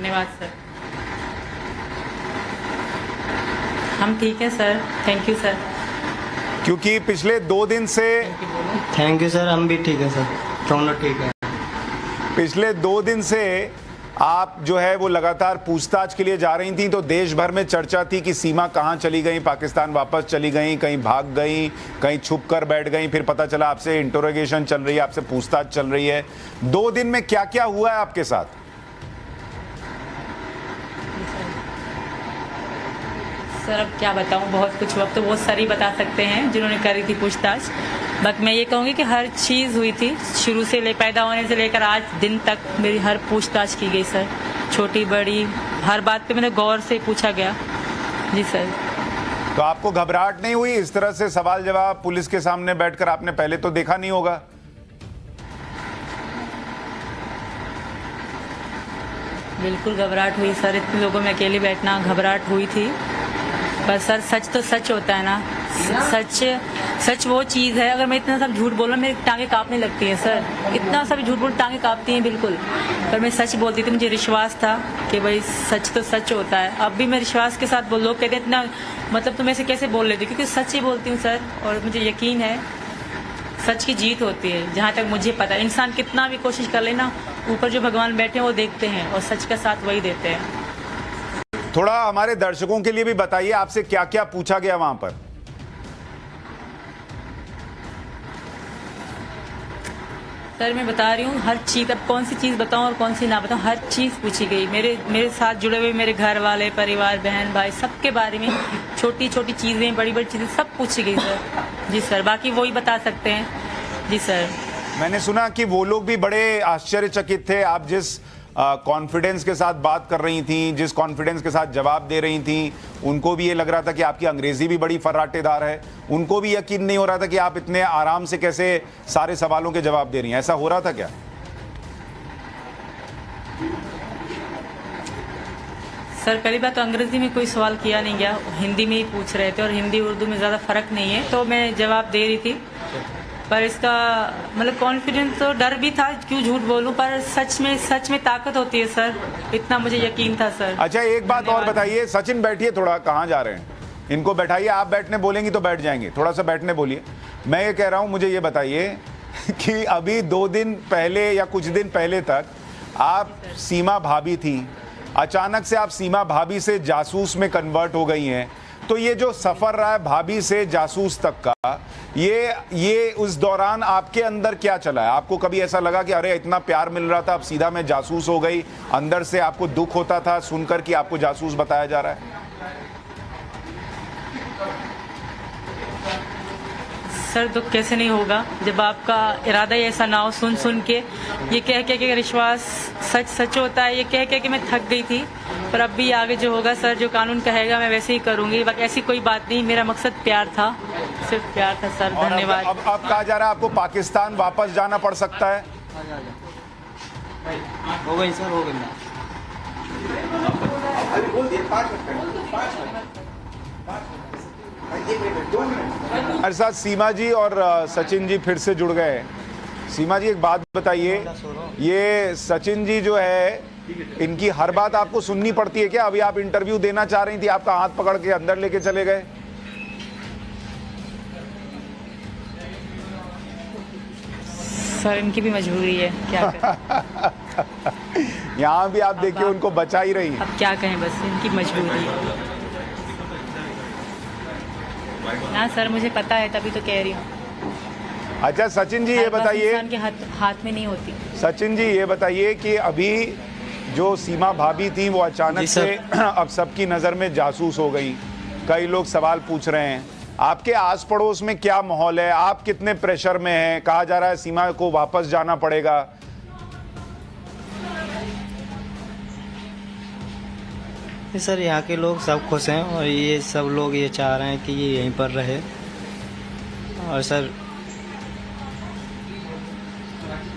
धन्यवाद सर। हम ठीक है सर, थैंक यू सर। क्योंकि पिछले 2 दिन से थैंक यू सर, हम भी ठीक है सर, दोनों ठीक है। पिछले 2 दिन से आप जो है वो लगातार पूछताछ के लिए जा रही थी, तो देश भर में चर्चा थी कि सीमा कहाँ चली गई, पाकिस्तान वापस चली गई, कहीं भाग गई, कहीं छुप कर बैठ गई। फिर पता चला आपसे इंटरोगेशन चल रही है, आपसे पूछताछ चल रही है। 2 दिन में क्या क्या हुआ है आपके साथ? सर अब क्या बताऊं, बहुत कुछ वक्त तो बहुत सारी बता सकते हैं जिन्होंने करी थी पूछताछ। बट मैं ये कहूँगी कि हर चीज़ हुई थी, शुरू से पैदा होने से लेकर आज दिन तक मेरी हर पूछताछ की गई सर, छोटी बड़ी हर बात पे मैंने गौर से पूछा गया। जी सर। तो आपको घबराहट नहीं हुई? इस तरह से सवाल जवाब पुलिस के सामने बैठकर आपने पहले तो देखा नहीं होगा। बिल्कुल घबराहट हुई सर, इतने लोगों में अकेले बैठना, घबराहट हुई थी। पर सर सच तो सच होता है ना, सच वो चीज़ है। अगर मैं इतना सब झूठ बोलूँ मेरी टांगें कांपने लगती हैं सर, इतना सब झूठ बोल टांगें कांपती हैं बिल्कुल। पर मैं सच बोलती थी, मुझे विश्वास था कि भाई सच तो सच होता है। अब भी मैं विश्वास के साथ लोग कहते हैं इतना मतलब तुम ऐसे कैसे बोल लेती, क्योंकि सच ही बोलती हूँ सर। और मुझे यकीन है सच की जीत होती है, जहाँ तक मुझे पता है। इंसान कितना भी कोशिश कर लेना, ऊपर जो भगवान बैठे हैं वो देखते हैं और सच का साथ वही देते हैं। थोड़ा हमारे दर्शकों के लिए भी बताइए, आपसे क्या क्या पूछा गया वहां पर? सर मैं बता रही हूँ हर चीज़, अब कौन सी चीज़ बताऊँ और कौन सी ना बताऊँ, हर चीज़ पूछी गई। मेरे साथ जुड़े हुए मेरे घर वाले, परिवार, बहन भाई, सबके बारे में छोटी छोटी चीज़ें, बड़ी बड़ी चीज़ें सब पूछी गई सर। जी सर, बाकी वो ही बता सकते हैं। जी सर। मैंने सुना कि वो लोग भी बड़े आश्चर्यचकित थे, आप जिस कॉन्फिडेंस के साथ बात कर रही थी, जिस कॉन्फिडेंस के साथ जवाब दे रही थी, उनको भी ये लग रहा था कि आपकी अंग्रेजी भी बड़ी फर्राटेदार है। उनको भी यकीन नहीं हो रहा था कि आप इतने आराम से कैसे सारे सवालों के जवाब दे रही हैं। ऐसा हो रहा था क्या? सर पहली बात तो अंग्रेजी में कोई सवाल किया नहीं गया, हिंदी में ही पूछ रहे थे और हिंदी उर्दू में ज़्यादा फ़र्क नहीं है, तो मैं जवाब दे रही थी। पर इसका मतलब कॉन्फिडेंस तो डर भी था, क्यों झूठ बोलूं, पर सच में ताकत होती है सर, इतना मुझे यकीन था सर। अच्छा एक बात और बताइए, सचिन बैठिए, थोड़ा कहाँ जा रहे हैं, इनको बैठाइए। आप बैठने बोलेंगी तो बैठ जाएंगे, थोड़ा सा बैठने बोलिए। मैं ये कह रहा हूँ, मुझे ये बताइए कि अभी 2 दिन पहले या कुछ दिन पहले तक आप सीमा भाभी थी, अचानक से आप सीमा भाभी से जासूस में कन्वर्ट हो गई हैं। तो ये जो सफर रहा है भाभी से जासूस तक का, ये उस दौरान आपके अंदर क्या चला है? आपको कभी ऐसा लगा कि अरे इतना प्यार मिल रहा था, अब सीधा मैं जासूस हो गई? अंदर से आपको दुख होता था सुनकर कि आपको जासूस बताया जा रहा है? सर दुख कैसे नहीं होगा जब आपका इरादा ही ऐसा ना हो। सुन के ये कह के कि विश्वास सच होता है, ये कह के कि मैं थक गई थी। पर अब भी आगे जो होगा सर, जो कानून कहेगा मैं वैसे ही करूंगी। बाकी ऐसी कोई बात नहीं, मेरा मकसद प्यार था, सिर्फ प्यार था सर। धन्यवाद। अब कहा जा रहा है आपको पाकिस्तान वापस जाना पड़ सकता है। हो गई सर, हो गई। हमारे साथ सीमा जी और सचिन जी फिर से जुड़ गए। सीमा जी एक बात बताइए, ये सचिन जी जो है, इनकी हर बात आपको सुननी पड़ती है क्या? अभी आप इंटरव्यू देना चाह रही थी, आपका हाथ पकड़ के अंदर लेके चले गए। सर इनकी भी मजबूरी है, क्या करें। यहाँ भी आप देखिए उनको बचा ही रही है। अब क्या कहें, बस इनकी मजबूरी है। हाँ सर मुझे पता है, तभी तो कह रही हूँ। अच्छा सचिन जी ये बताइए, इंसान के हाथ में नहीं होती। सचिन जी ये बताइए कि अभी जो सीमा भाभी थी वो अचानक से अब सबकी नज़र में जासूस हो गई, कई लोग सवाल पूछ रहे हैं, आपके आस पड़ोस में क्या माहौल है? आप कितने प्रेशर में हैं? कहा जा रहा है सीमा को वापस जाना पड़ेगा। सर यहाँ के लोग सब खुश हैं और ये सब लोग ये चाह रहे हैं कि ये यहीं पर रहे। और सर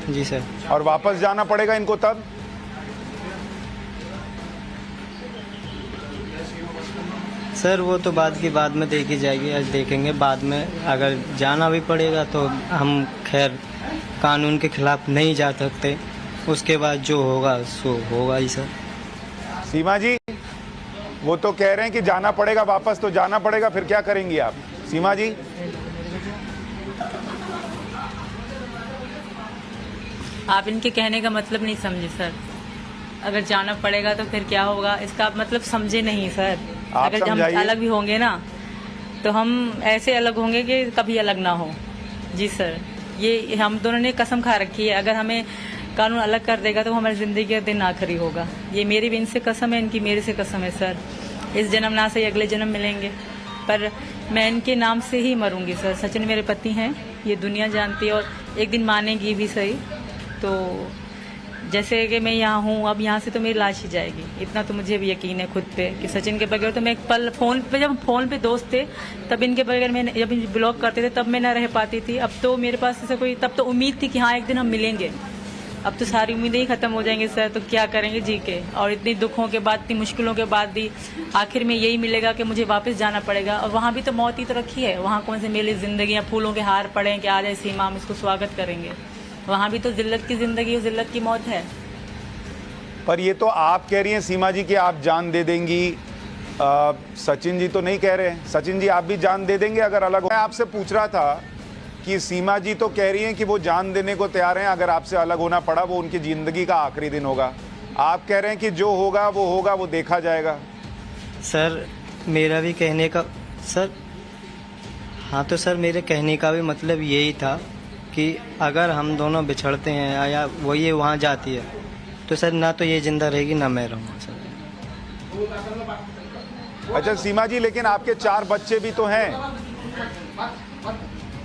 जी सर। और वापस जाना पड़ेगा इनको तब? सर वो तो बाद में देखी जाएगी, आज देखेंगे बाद में। अगर जाना भी पड़ेगा तो हम खैर कानून के खिलाफ नहीं जा सकते, उसके बाद जो होगा सो होगा ही सर। सीमा जी, वो तो कह रहे हैं कि जाना पड़ेगा वापस, तो जाना पड़ेगा, फिर क्या करेंगी आप? सीमा जी, आप इनके कहने का मतलब नहीं समझे सर। अगर जाना पड़ेगा तो फिर क्या होगा, इसका आप मतलब समझे नहीं सर। आप अगर हम समझाइए। अलग भी होंगे ना, तो हम ऐसे अलग होंगे कि कभी अलग ना हो। जी सर, ये हम दोनों ने कसम खा रखी है, अगर हमें कानून अलग कर देगा तो हमारी जिंदगी का दिन आखिरी होगा। ये मेरी भी इनसे कसम है, इनकी मेरे से कसम है सर। इस जन्म ना सही अगले जन्म मिलेंगे, पर मैं इनके नाम से ही मरूंगी सर। सचिन मेरे पति हैं, ये दुनिया जानती है, और एक दिन मानेगी भी सही। तो जैसे कि मैं यहाँ हूँ, अब यहाँ से तो मेरी लाश ही जाएगी, इतना तो मुझे भी यकीन है खुद पे कि सचिन के बगैर तो मैं एक पल फोन पे, जब फोन पे दोस्त थे तब इनके बगैर मैं, जब ब्लॉक करते थे तब मैं ना रह पाती थी। अब तो मेरे पास ऐसा कोई, तब तो उम्मीद थी कि हाँ एक दिन हम मिलेंगे। अब तो सारी उम्मीदें ही खत्म हो जाएंगी सर, तो क्या करेंगे जी के। और इतनी दुखों के बाद, इतनी मुश्किलों के बाद भी आखिर में यही मिलेगा कि मुझे वापस जाना पड़ेगा। और वहाँ भी तो मौत ही तो रखी है, वहाँ कौन से मेरी जिंदगी फूलों के हार पड़े कि आ जाए सीमा, हम इसको स्वागत करेंगे। वहाँ भी तो जिल्लत की जिंदगी और जिल्लत की मौत है। पर ये तो आप कह रही हैं सीमा जी कि आप जान दे देंगी, सचिन जी तो नहीं कह रहे हैं। सचिन जी, आप भी जान दे देंगे अगर अलग हो? मैं आपसे पूछ रहा था कि सीमा जी तो कह रही हैं कि वो जान देने को तैयार हैं, अगर आपसे अलग होना पड़ा वो उनकी ज़िंदगी का आखिरी दिन होगा। आप कह रहे हैं कि जो होगा, वो देखा जाएगा। सर मेरा भी कहने का, सर हाँ, तो सर मेरे कहने का भी मतलब यही था कि अगर हम दोनों बिछड़ते हैं या वो ये वहाँ जाती है, तो सर ना तो ये जिंदा रहेगी ना मैं रहूँगा सर। अच्छा सीमा जी, लेकिन आपके 4 बच्चे भी तो हैं,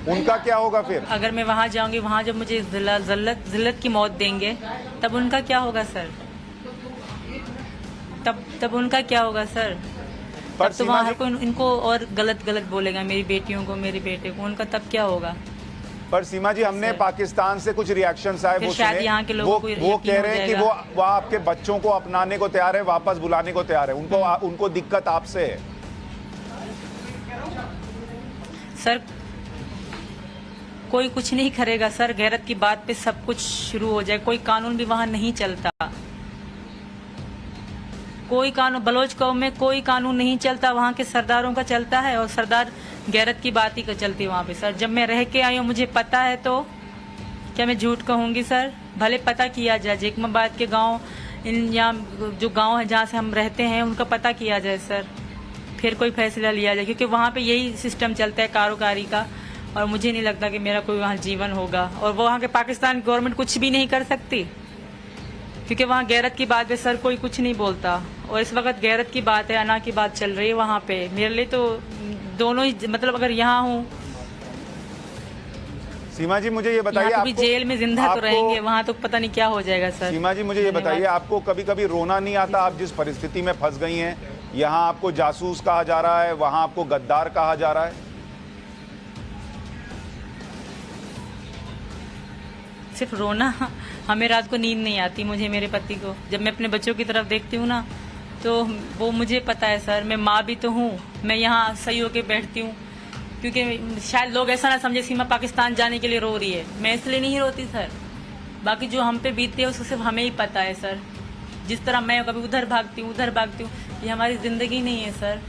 उनका क्या होगा फिर? अगर मैं वहाँ जाऊंगी, वहाँ जब मुझे जिल्लत की मौत देंगे, तब उनका क्या होगा सर? तब उनका क्या होगा सर? पर तब तो वहाँ हर कोई इनको और गलत बोलेगा, मेरी बेटियों को, मेरे बेटे को, उनका तब क्या होगा? पर सीमा जी, हमने पाकिस्तान से कुछ रिएक्शंस आए, फिर वो शायद सुने, यहाँ के लोगों को वो यकीन कह हो रहे हैं कि जाएगा। वो आपके बच्चों को अपनाने को तैयार है, वापस बुलाने को तैयार है। उनको दिक्कत आपसे है सर। कोई कुछ नहीं करेगा सर, गैरत की बात पे सब कुछ शुरू हो जाए। कोई कानून भी वहाँ नहीं चलता, कोई कानून बलोच कौम में कोई कानून नहीं चलता, वहाँ के सरदारों का चलता है, और सरदार गैरत की बात ही का चलती है वहाँ पे सर। जब मैं रह के आई हूँ, मुझे पता है, तो क्या मैं झूठ कहूँगी सर? भले पता किया जाए, जेकमाबाद के गांव, इन यहाँ जो गांव है जहाँ से हम रहते हैं, उनका पता किया जाए सर, फिर कोई फैसला लिया जाए, क्योंकि वहाँ पे यही सिस्टम चलता है कारोकारी का। और मुझे नहीं लगता कि मेरा कोई वहाँ जीवन होगा, और वहाँ के पाकिस्तान गवर्नमेंट कुछ भी नहीं कर सकती, क्योंकि वहाँ गैरत की बात पे सर कोई कुछ नहीं बोलता। और इस वक्त गैरत की बात है, अना की बात चल रही है वहाँ पे। मेरे लिए तो दोनों ही, मतलब अगर यहाँ हूँ, सीमा जी मुझे ये बताइए, यहाँ तो भी जेल में जिंदा तो रहेंगे, वहाँ तो पता नहीं क्या हो जाएगा सर। सीमा जी मुझे ये बताइए, आपको कभी कभी रोना नहीं आता? आप जिस परिस्थिति में फंस गई हैं, यहाँ आपको जासूस कहा जा रहा है, वहाँ आपको गद्दार कहा जा रहा है। सिर्फ रोना, हमें रात को नींद नहीं आती, मुझे, मेरे पति को। जब मैं अपने बच्चों की तरफ देखती हूँ ना, तो वो मुझे पता है सर, मैं माँ भी तो हूँ। मैं यहाँ सही होके बैठती हूँ, क्योंकि शायद लोग ऐसा ना समझे सीमा पाकिस्तान जाने के लिए रो रही है। मैं इसलिए नहीं रोती सर, बाकी जो हम पे बीतती है उसको सिर्फ हमें ही पता है सर। जिस तरह मैं कभी उधर भागती हूँ, ये हमारी जिंदगी नहीं है सर।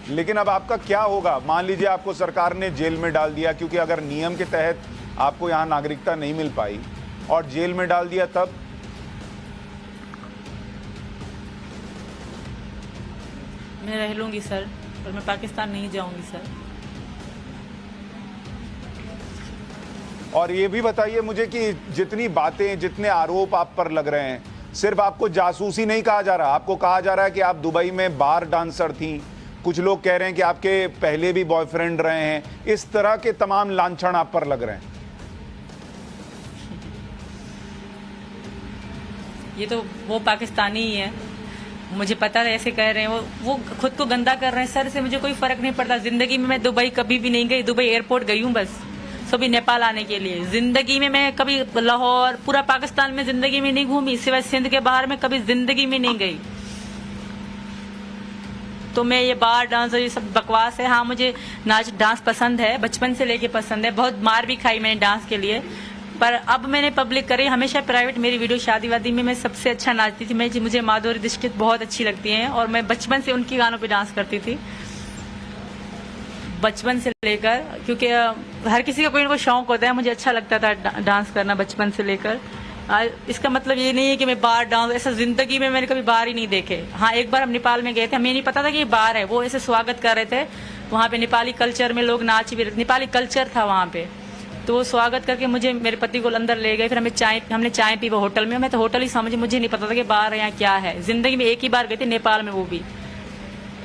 लेकिन अब आपका क्या होगा? मान लीजिए आपको सरकार ने जेल में डाल दिया, क्योंकि अगर नियम के तहत आपको यहाँ नागरिकता नहीं मिल पाई, और जेल में डाल दिया, तब मैं रह लूंगी सर, और मैं पाकिस्तान नहीं जाऊंगी सर। और ये भी बताइए मुझे कि जितनी बातें, जितने आरोप आप पर लग रहे हैं, सिर्फ आपको जासूसी नहीं कहा जा रहा, आपको कहा जा रहा है कि आप दुबई में बार डांसर थी, कुछ लोग कह रहे हैं कि आपके पहले भी बॉयफ्रेंड रहे हैं, इस तरह के तमाम लांछन आप पर लग रहे हैं। ये तो वो पाकिस्तानी ही है, मुझे पता है ऐसे कह रहे हैं, वो खुद को गंदा कर रहे हैं सर। से मुझे कोई फर्क नहीं पड़ता। जिंदगी में मैं दुबई कभी भी नहीं गई, दुबई एयरपोर्ट गई हूँ बस, सभी नेपाल आने के लिए। जिंदगी में मैं कभी लाहौर, पूरा पाकिस्तान में जिंदगी में नहीं घूमी, सिवाय सिंध के बाहर में कभी जिंदगी में नहीं गई। तो मैं ये बार डांस और ये सब बकवास है। हाँ, मुझे डांस पसंद है, बचपन से लेके पसंद है, बहुत मार भी खाई मैंने डांस के लिए, पर अब मैंने पब्लिक करी। हमेशा प्राइवेट मेरी वीडियो शादी वादी में मैं सबसे अच्छा नाचती थी। मुझे माधुरी दीक्षित बहुत अच्छी लगती हैं और मैं बचपन से उनके गानों पे डांस करती थी, बचपन से लेकर, क्योंकि हर किसी का कोई ना कोई शौक होता है। मुझे अच्छा लगता था डांस करना बचपन से लेकर। इसका मतलब ये नहीं है कि मैं बाहर डांस, ऐसा जिंदगी में मैंने कभी बाहर ही नहीं देखे। हाँ, एक बार हम नेपाल में गए थे, हमें नहीं पता था कि ये बार है। वो ऐसे स्वागत कर रहे थे वहाँ पे, नेपाली कल्चर में लोग नाच भी रहे, नेपाली कल्चर था वहाँ पे। तो वो स्वागत करके मुझे, मेरे पति को अंदर ले गए। फिर हमने चाय पी वो होटल में। मैं तो होटल ही समझी, मुझे नहीं पता था कि बार है या क्या है। जिंदगी में एक ही बार गए थे नेपाल में, वो भी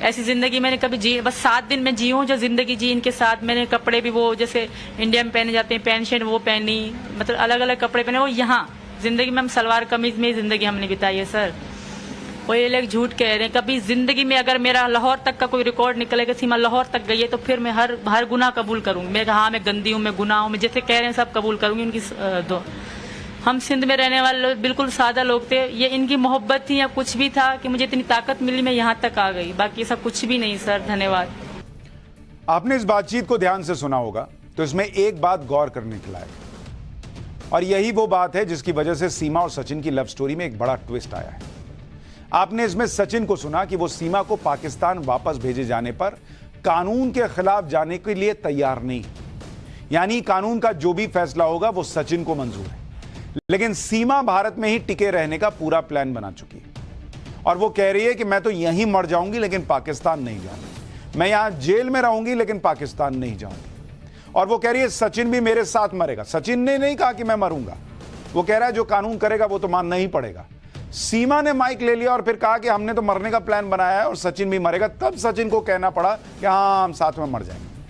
ऐसी जिंदगी मैंने कभी जी, बस 7 दिन में जी हूँ जो जिंदगी जी इनके साथ। मैंने कपड़े भी वो जैसे इंडिया में पहने जाते हैं, पैंट शर्ट वो पहनी, मतलब अलग अलग कपड़े पहने। वो यहाँ जिंदगी में हम सलवार कमीज में जिंदगी हमने बिताई है सर। वो ये लोग झूठ कह रहे हैं। कभी जिंदगी में अगर मेरा लाहौर तक का कोई रिकॉर्ड निकलेगा, सीमा लाहौर तक गई है, तो फिर मैं हर गुनाह कबूल करूंगी। मैं हाँ, मैं गंदी हूँ, मैं गुनाह हूँ, मैं जैसे कह रहे हैं सब कबूल करूंगी उनकी दो। हम सिंध में रहने वाले लोग बिल्कुल सादा लोग थे। ये इनकी मोहब्बत थी या कुछ भी था कि मुझे इतनी ताकत मिली, मैं यहाँ तक आ गई। बाकी ऐसा कुछ भी नहीं सर, धन्यवाद। आपने इस बातचीत को ध्यान से सुना होगा तो इसमें एक बात गौर करने के लायक, और यही वो बात है जिसकी वजह से सीमा और सचिन की लव स्टोरी में एक बड़ा ट्विस्ट आया है। आपने इसमें सचिन को सुना कि वो सीमा को पाकिस्तान वापस भेजे जाने पर कानून के खिलाफ जाने के लिए तैयार नहीं, यानी कानून का जो भी फैसला होगा वो सचिन को मंजूर है। लेकिन सीमा भारत में ही टिके रहने का पूरा प्लान बना चुकी है और वो कह रही है कि मैं तो यहीं मर जाऊंगी लेकिन पाकिस्तान नहीं जाऊंगी, मैं यहां जेल में रहूंगी लेकिन पाकिस्तान नहीं जाऊंगी। और वो कह रही है सचिन भी मेरे साथ मरेगा। सचिन ने नहीं कहा कि मैं मरूंगा, वो कह रहा है जो कानून करेगा वो तो मानना ही पड़ेगा। सीमा ने माइक ले लिया और फिर कहा कि हमने तो मरने का प्लान बनाया है और सचिन भी मरेगा। तब सचिन को कहना पड़ा कि हाँ, हम साथ में मर जाएंगे।